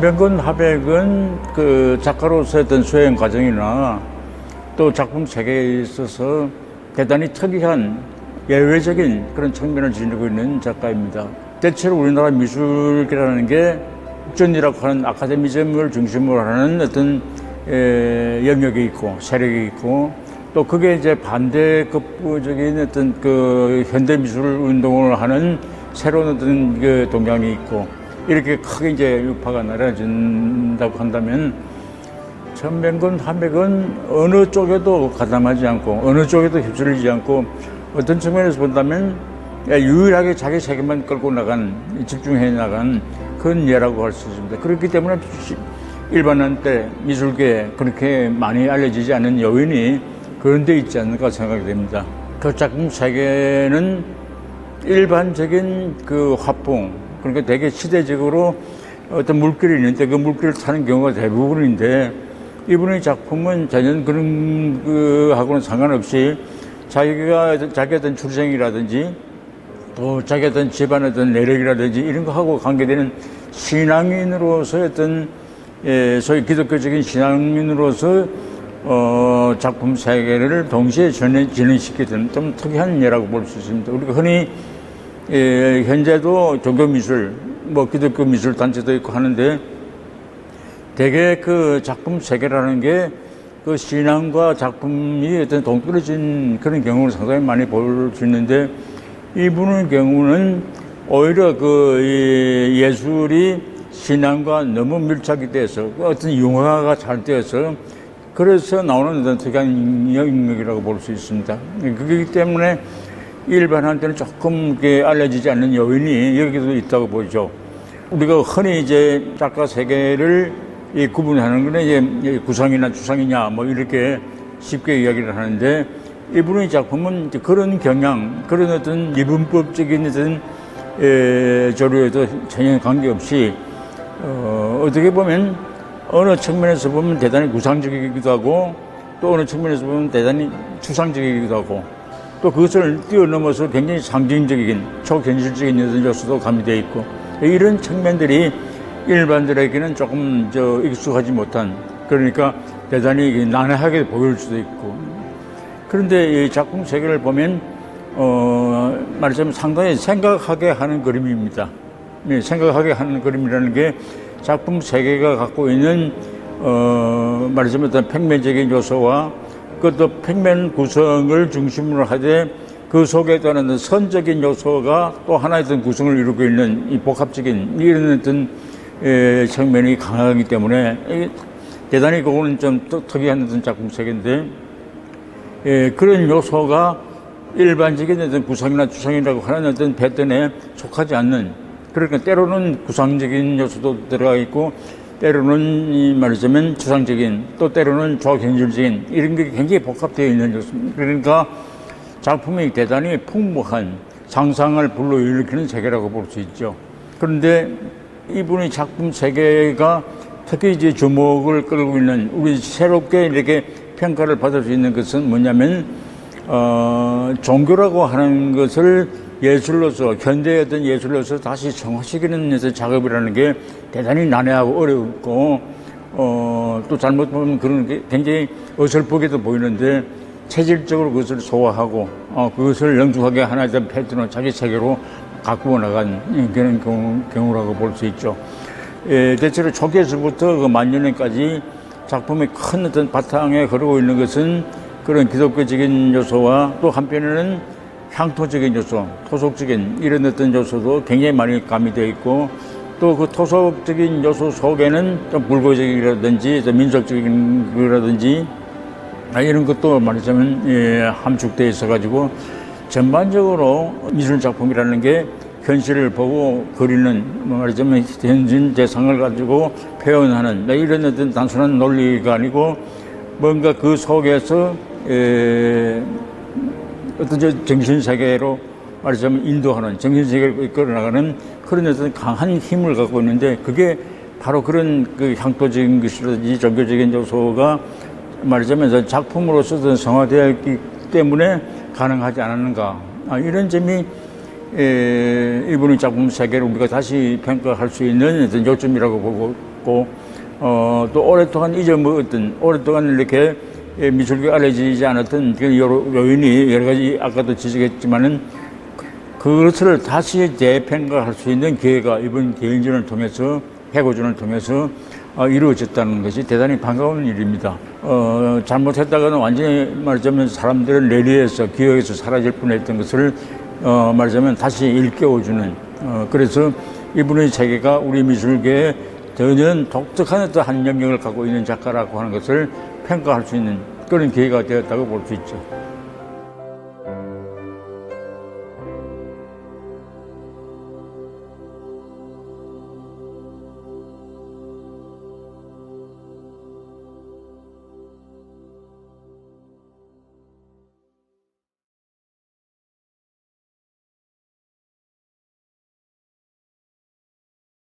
천병근 화백은 그 작가로서 어떤 수행 과정이나 또 작품 세계에 있어서 대단히 특이한 예외적인 그런 측면을 지니고 있는 작가입니다. 대체로 우리나라 미술계라는 게 국전이라고 하는 아카데미즘을 중심으로 하는 어떤 영역이 있고 세력이 있고 또 그게 이제 반대급부적인 어떤 그 현대 미술 운동을 하는 새로운 어떤 그 동향이 있고 이렇게 크게 이제 유파가 나눠진다고 한다면 천병근 화백은 어느 쪽에도 가담하지 않고 어느 쪽에도 휩쓸리지 않고 어떤 측면에서 본다면 유일하게 자기 세계만 끌고 나간 집중해 나간 그런 예라고 할 수 있습니다. 그렇기 때문에 일반한테 미술계에 그렇게 많이 알려지지 않은 요인이 그런 데 있지 않을까 생각이 됩니다. 그 작품 세계는 일반적인 그 화풍, 그러니까 되게 시대적으로 어떤 물길이 있는데 그 물길을 타는 경우가 대부분인데 이분의 작품은 전혀 그런 하고는 상관없이 자기가 자기 어떤 출생이라든지 또 자기 어떤 집안의 어떤 내력이라든지 이런 거하고 관계되는 신앙인으로서 어떤 소위 기독교적인 신앙인으로서 작품 세계를 동시에 진행시키던 좀 특이한 예라고 볼 수 있습니다. 우리가 흔히 현재도 종교미술, 뭐 기독교 미술 단체도 있고 하는데 대개 그 작품 세계라는 게 그 신앙과 작품이 어떤 동떨어진 그런 경우를 상당히 많이 볼 수 있는데 이분의 경우는 오히려 그 예술이 신앙과 너무 밀착이 돼서 어떤 융화가 잘 되어서 그래서 나오는 어떤 특이한 영역이라고 볼 수 있습니다. 그렇기 때문에 일반한테는 조금 알려지지 않는 요인이 여기도 있다고 보죠. 우리가 흔히 이제 작가 세계를 구분하는 거는 이제 구상이나 추상이냐 뭐 이렇게 쉽게 이야기를 하는데 이분의 작품은 그런 경향, 그런 어떤 이분법적인 어떤 조류에도 전혀 관계없이 어떻게 보면 어느 측면에서 보면 대단히 구상적이기도 하고 또 어느 측면에서 보면 대단히 추상적이기도 하고 또 그것을 뛰어넘어서 굉장히 상징적인 초현실적인 요소도 가미되어 있고 이런 측면들이 일반들에게는 조금 익숙하지 못한 그러니까 대단히 난해하게 보일 수도 있고 그런데 이 작품 세계를 보면 말하자면 상당히 생각하게 하는 그림입니다. 생각하게 하는 그림이라는 게 작품 세계가 갖고 있는 말하자면 어떤 평면적인 요소와 그것도 평면 구성을 중심으로 하되 그 속에 따른 선적인 요소가 또 하나의 어떤 구성을 이루고 있는 이 복합적인 이런 어떤 측면이 강하기 때문에 대단히 그거는 좀 특이한 어떤 작품 세계인데 그런 요소가 일반적인 어떤 구성이나 추상이라고 하는 어떤 패턴에 속하지 않는 그러니까 때로는 구상적인 요소도 들어가 있고 때로는 말하자면 추상적인 또 때로는 초현실적인 이런 게 굉장히 복합되어 있는 요소입니다. 그러니까 작품이 대단히 풍부한 상상을 불러일으키는 세계라고 볼 수 있죠. 그런데 이분의 작품 세계가 특히 이제 주목을 끌고 있는 우리 새롭게 이렇게 평가를 받을 수 있는 것은 뭐냐면 종교라고 하는 것을 예술로서 현대의 어떤 예술로서 다시 정화시키는 작업이라는 게 대단히 난해하고 어렵고 또 잘못 보면 그런 게 굉장히 어설프게도 보이는데 체질적으로 그것을 소화하고 그것을 영축하게 하나의 패턴을 자기 세계로 가꾸어 나간 그런 경우라고 볼 수 있죠. 대체로 초기에서부터 그 만년에까지 작품의 큰 어떤 바탕에 흐르고 있는 것은 그런 기독교적인 요소와 또 한편에는 향토적인 요소, 토속적인 이런 어떤 요소도 굉장히 많이 가미되어 있고 또 그 토속적인 요소 속에는 좀 불교적이라든지 민속적인 거라든지 이런 것도 말하자면 함축되어 있어가지고 전반적으로 미술 작품이라는 게 현실을 보고 그리는 말하자면 현실 대상을 가지고 표현하는 이런 어떤 단순한 논리가 아니고 뭔가 그 속에서 어떤 정신세계로 말하자면 인도하는 정신세계를 이끌어나가는 그런 어떤 강한 힘을 갖고 있는데 그게 바로 그런 그 향토적인 것이라든지 종교적인 요소가 말하자면 작품으로서 성화되어 있기 때문에 가능하지 않았는가 이런 점이 이분의 작품 세계를 우리가 다시 평가할 수 있는 어떤 요점이라고 보고 있었고, 또 오랫동안 잊어먹었던, 오랫동안 이렇게 미술계에 알려지지 않았던 그 요인이 여러 가지 아까도 지적했지만은 그것을 다시 재평가할 수 있는 기회가 이번 개인전을 통해서, 해고전을 통해서 이루어졌다는 것이 대단히 반가운 일입니다. 잘못했다가는 완전히 말하자면 사람들은 뇌리에서, 기억에서 사라질 뻔했던 것을 말하자면 다시 일깨워주는, 그래서 이분의 세계가 우리 미술계에 전혀 독특한 어떤 한 영역을 갖고 있는 작가라고 하는 것을 평가할 수 있는 그런 기회가 되었다고 볼 수 있죠.